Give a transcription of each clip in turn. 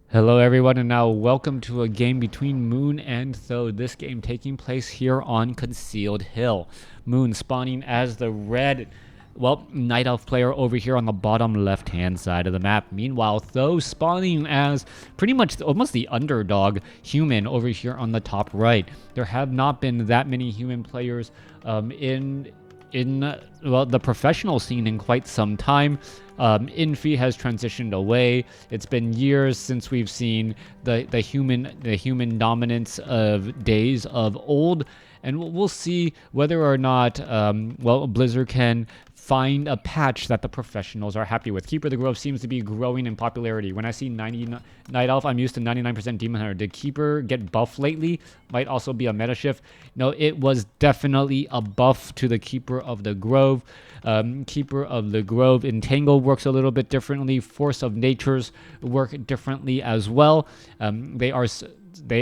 Hello everyone, and now welcome to a game between Moon and Th000. This game taking place here on Concealed Hill. Moon spawning as the red, Night Elf player over here on the bottom left-hand side of the map. Meanwhile, Th000 spawning as pretty much almost the underdog human over here on the top right. There have not been that many human players in the professional scene in quite some time. Infi has transitioned away. It's been years since we've seen the human dominance of days of old, and we'll see whether or not Blizzard can find a patch that the professionals are happy with. Keeper of the Grove seems to be growing in popularity. When I see 90 Night Elf, I'm used to 99% Demon Hunter. Did Keeper get buffed lately? Might also be a meta shift. No, it was definitely a buff to the Keeper of the Grove. Keeper of the Grove Entangle works a little bit differently. Force of Natures work differently as well. They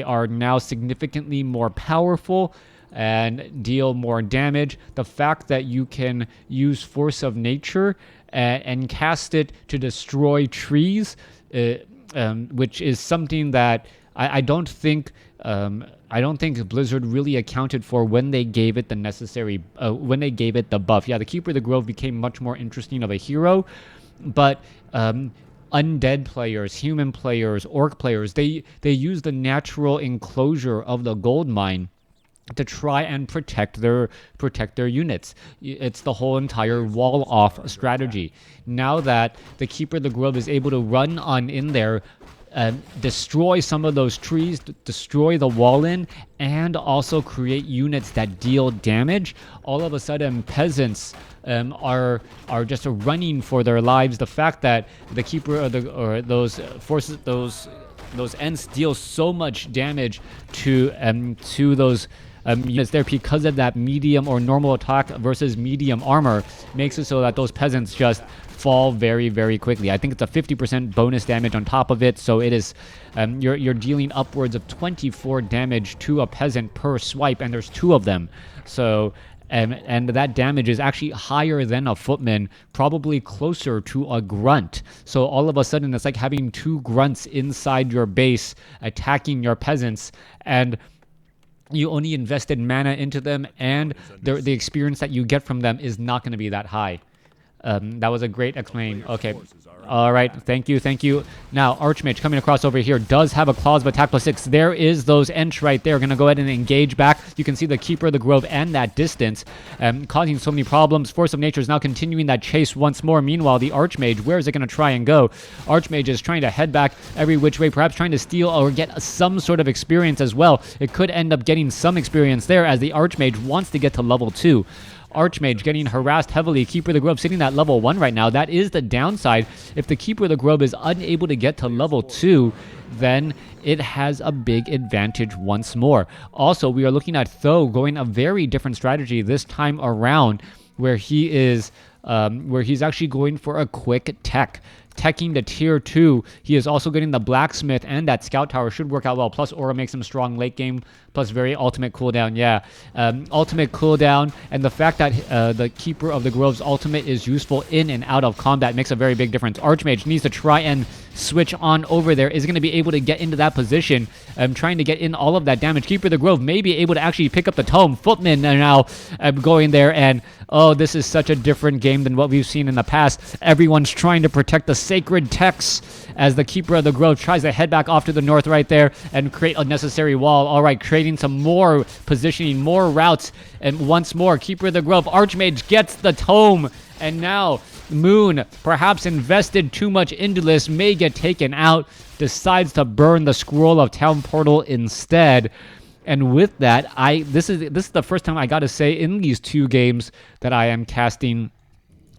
are now significantly more powerful and deal more damage. The fact that you can use Force of Nature and cast it to destroy trees, which is something that I don't think Blizzard really accounted for when they gave it the necessary, when they gave it the buff. Yeah, the Keeper of the Grove became much more interesting of a hero, but undead players, human players, orc players, they use the natural enclosure of the gold mine to try and protect their units. It's the whole entire wall off strategy. Now that the Keeper of the Grove is able to run on in there, destroy some of those trees, destroy the wall in, and also create units that deal damage, all of a sudden peasants are just running for their lives. The fact that the Keeper of the those forces, those Ents deal so much damage to those units there because of that medium or normal attack versus medium armor, makes it so that those peasants just fall very, very quickly. I think it's a 50% bonus damage on top of it, so it is you're dealing upwards of 24 damage to a peasant per swipe, and there's two of them. So and that damage is actually higher than a footman, probably closer to a grunt. So all of a sudden, it's like having two grunts inside your base attacking your peasants, and you only invested mana into them, and the experience that you get from them is not going to be that high. That was a great explanation. Okay. All right. Thank you. Now, Archmage coming across over here does have a clause of attack +6. There is those Ents right there. Going to go ahead and engage back. You can see the Keeper of the Grove and that distance causing so many problems. Force of Nature is now continuing that chase once more. Meanwhile, the Archmage, where is it going to try and go? Archmage is trying to head back every which way, perhaps trying to steal or get some sort of experience as well. It could end up getting some experience there as the Archmage wants to get to level 2. Archmage getting harassed heavily. Keeper of the Grove sitting at level 1 right now. That is the downside. If the Keeper of the Grove is unable to get to level 2, then it has a big advantage once more. Also, we are looking at Th000 going a very different strategy this time around, where he's actually going for a quick teching the tier 2. He is also getting the blacksmith, and that scout tower should work out well. Plus aura makes him strong late game, plus very ultimate cooldown. Yeah, ultimate cooldown, and the fact that the Keeper of the Grove's ultimate is useful in and out of combat makes a very big difference. Archmage needs to try and switch on over there. Is going to be able to get into that position, trying to get in all of that damage. Keeper of the Grove may be able to actually pick up the tome. Footmen are now going there, and oh, this is such a different game than what we've seen in the past. Everyone's trying to protect the sacred texts as the Keeper of the Grove tries to head back off to the north right there and create a necessary wall. All right, creating some more positioning, more routes, and once more, Keeper of the Grove, Archmage gets the tome, and now Moon, perhaps invested too much into this, may get taken out, decides to burn the Scroll of Town Portal instead. And with that, this is the first time I got to say in these two games that I am casting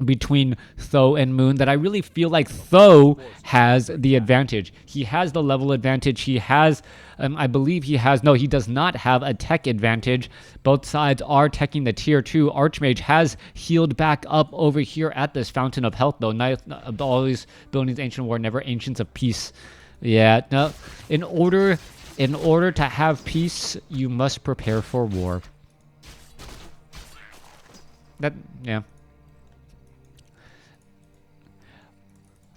between Th000 and Moon that I really feel like Th000 has the advantage. He has the level advantage. He has, I believe he has, no, he does not have a tech advantage. Both sides are teching the tier 2. Archmage has healed back up over here at this Fountain of Health, though. Always buildings, Ancient War, never Ancients of Peace. Yeah, no, in order to have peace, you must prepare for war. Yeah.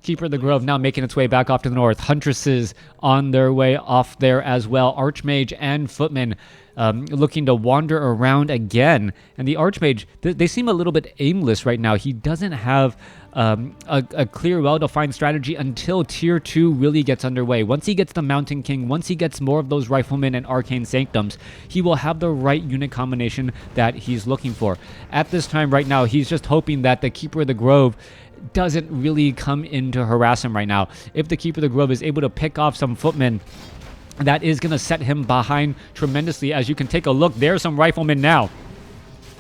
Keeper of the Grove now making its way back off to the north. Huntresses on their way off there as well. Archmage and Footman looking to wander around again. And the Archmage, they seem a little bit aimless right now. He doesn't have a clear, well-defined strategy until Tier 2 really gets underway. Once he gets the Mountain King, once he gets more of those Riflemen and Arcane Sanctums, he will have the right unit combination that he's looking for. At this time right now, he's just hoping that the Keeper of the Grove doesn't really come in to harass him right now. If the Keeper of the Grove is able to pick off some Footmen, that is going to set him behind tremendously. As you can take a look, there's some Riflemen now.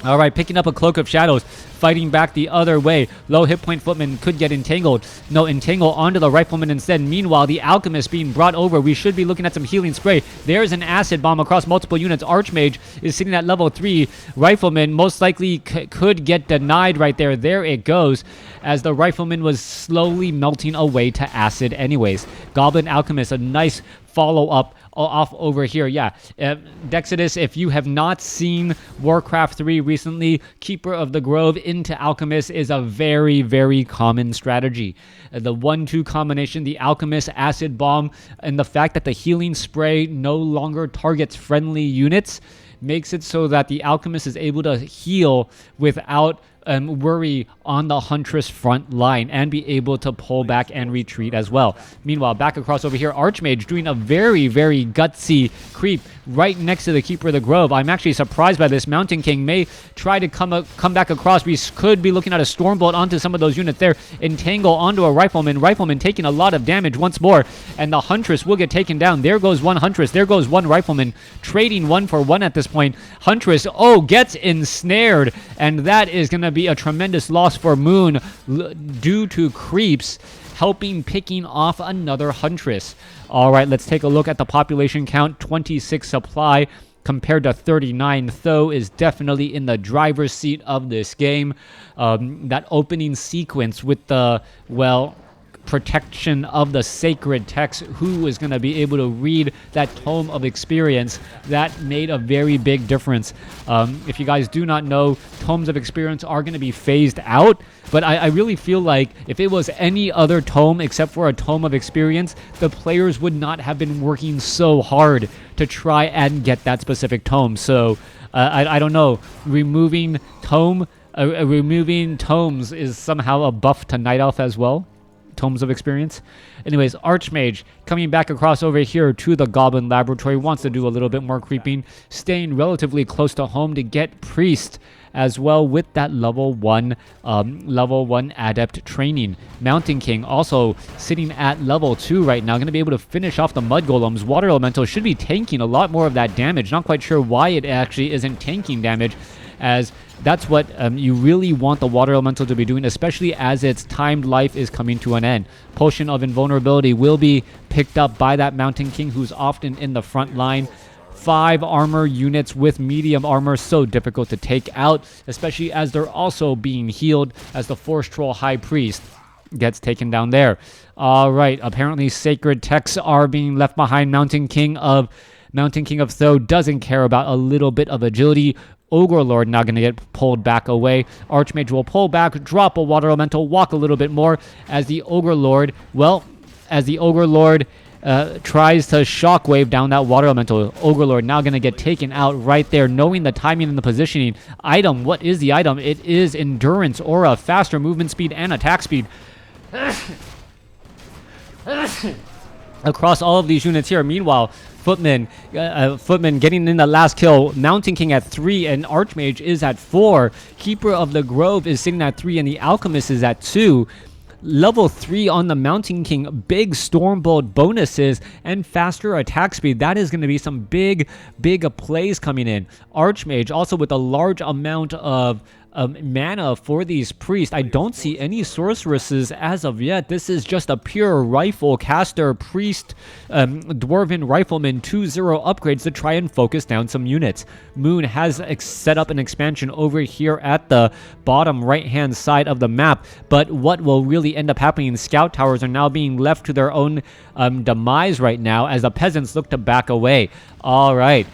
All right, picking up a Cloak of Shadows, fighting back the other way. Low hit point Footman could get entangled. No, entangle onto the Rifleman instead. Meanwhile, the Alchemist being brought over. We should be looking at some healing spray. There's an acid bomb across multiple units. Archmage is sitting at level 3. Rifleman most likely could get denied right there. There it goes, as the Rifleman was slowly melting away to acid anyways. Goblin Alchemist, a nice follow-up off over here. Yeah, Dexidus, if you have not seen WarCraft 3 recently, Keeper of the Grove into Alchemist is a very, very common strategy. The 1-2 combination, the Alchemist, Acid Bomb, and the fact that the healing spray no longer targets friendly units makes it so that the Alchemist is able to heal without worry on the Huntress front line and be able to pull back and retreat as well. Meanwhile, back across over here, Archmage doing a very, very gutsy creep right next to the Keeper of the Grove. I'm actually surprised by this. Mountain King may try to come back across. We could be looking at a Stormbolt onto some of those units there. Entangle onto a Rifleman. Rifleman taking a lot of damage once more, and the Huntress will get taken down. There goes one Huntress. There goes one Rifleman. Trading 1 for 1 at this point. Huntress, gets ensnared, and that is going to be a tremendous loss for Moon due to creeps helping picking off another Huntress. All right, let's take a look at the population count. 26 supply compared to 39. Th000 is definitely in the driver's seat of this game. That opening sequence with the, protection of the sacred text, who is going to be able to read that tome of experience, that made a very big difference. If you guys do not know, tomes of experience are going to be phased out, but I really feel like if it was any other tome except for a tome of experience, the players would not have been working so hard to try and get that specific tome. So I don't know, removing tomes is somehow a buff to Night Elf as well. Tomes of experience. Anyways, Archmage coming back across over here to the Goblin Laboratory, wants to do a little bit more creeping, staying relatively close to home to get Priest as well with that level 1 adept training. Mountain King also sitting at level 2 right now, going to be able to finish off the Mud Golems. Water Elemental should be tanking a lot more of that damage. Not quite sure why it actually isn't tanking damage, as that's what you really want the Water Elemental to be doing, especially as its timed life is coming to an end. Potion of Invulnerability will be picked up by that Mountain King, who's often in the front line. 5 armor units with medium armor, so difficult to take out, especially as they're also being healed as the Force Troll High Priest gets taken down there. All right, apparently sacred texts are being left behind. Mountain King of Th000 doesn't care about a little bit of agility. Ogre Lord now going to get pulled back away. Archmage will pull back, drop a Water Elemental, walk a little bit more as the Ogre Lord, tries to shockwave down that Water Elemental. Ogre Lord now going to get taken out right there, knowing the timing and the positioning. Item, what is the item? It is Endurance, Aura, faster movement speed, and attack speed. Across all of these units here. Meanwhile, Footman getting in the last kill. Mountain King at 3 and Archmage is at 4. Keeper of the Grove is sitting at 3 and the Alchemist is at 2. Level 3 on the Mountain King, big Stormbolt bonuses and faster attack speed. That is going to be some big plays coming in. Archmage also with a large amount of mana for these priests. I don't see any sorceresses as of yet. This is just a pure rifle caster priest dwarven rifleman 2-0 upgrades to try and focus down some units. Moon has set up an expansion over here at the bottom right hand side of the map, but what will really end up happening, scout towers are now being left to their own demise right now as the peasants look to back away. All right,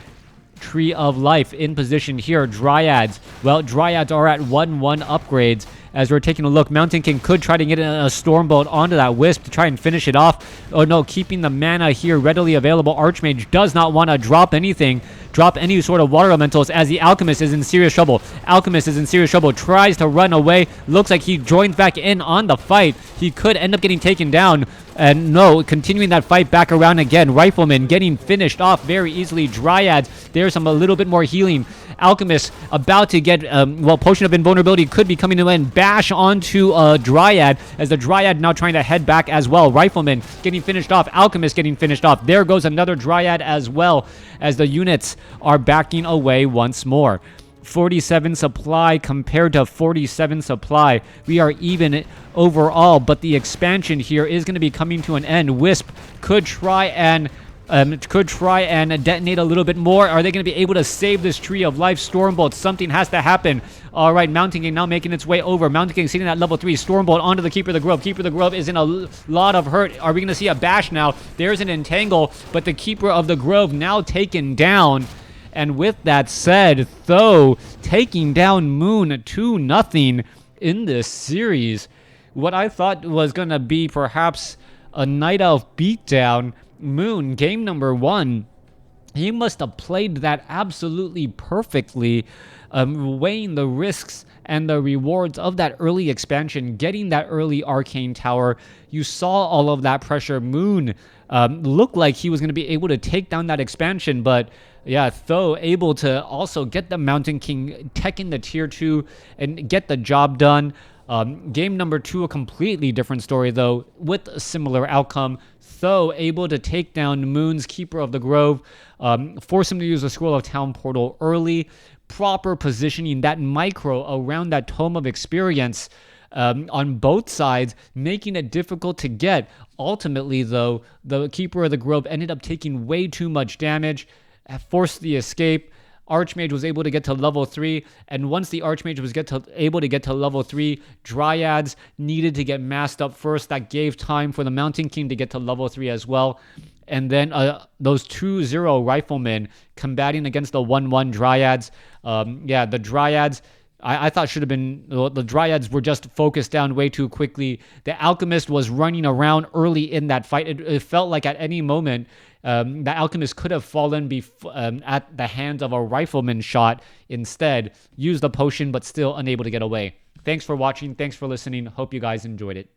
Tree of Life in position here. Dryads, well, Dryads are at 1-1 upgrades as we're taking a look. Mountain King could try to get a Stormbolt onto that Wisp to try and finish it off. Oh no, keeping the mana here readily available. Archmage does not want to drop anything, drop any sort of water elementals, as the Alchemist is in serious trouble. Alchemist is in serious trouble, tries to run away. Looks like he joins back in on the fight. He could end up getting taken down. And no, continuing that fight back around again. Rifleman getting finished off very easily. Dryads, there's a little bit more healing. Alchemist about to get, Potion of Invulnerability could be coming to an end. Bash onto Dryad, as the Dryad now trying to head back as well. Rifleman getting finished off. Alchemist getting finished off. There goes another Dryad as well, as the units are backing away once more. 47 supply compared to 47 supply. We are even overall, but the expansion here is going to be coming to an end. Wisp could try and detonate a little bit more. Are they going to be able to save this Tree of Life? Stormbolt, something has to happen. All right, Mountain King now making its way over. Mountain King sitting at level 3. Stormbolt onto the Keeper of the Grove. Keeper of the Grove is in a lot of hurt. Are we going to see a bash now? There's an entangle, but the Keeper of the Grove now taken down. And with that said, Th000 taking down Moon 2-0 in this series. What I thought was going to be perhaps a Night Elf beatdown, Moon, game number 1, he must have played that absolutely perfectly, weighing the risks and the rewards of that early expansion, getting that early Arcane Tower. You saw all of that pressure. Moon looked like he was going to be able to take down that expansion, but yeah, Th000 able to also get the Mountain King teching the tier 2 and get the job done. Game number 2, a completely different story though, with a similar outcome. Th000 able to take down Moon's Keeper of the Grove, force him to use the Scroll of Town Portal early, proper positioning, that micro around that Tome of Experience on both sides, making it difficult to get. Ultimately though, the Keeper of the Grove ended up taking way too much damage, forced the escape. Archmage was able to get to level 3, and once the Archmage was able to get to level 3, Dryads needed to get masked up first. That gave time for the Mountain King to get to level 3 as well. And then those 2-0 Riflemen combating against the 1-1 Dryads. The Dryads, I thought should have been... the Dryads were just focused down way too quickly. The Alchemist was running around early in that fight. It felt like at any moment... the Alchemist could have fallen at the hands of a Rifleman shot instead. Used the potion, but still unable to get away. Thanks for watching. Thanks for listening. Hope you guys enjoyed it.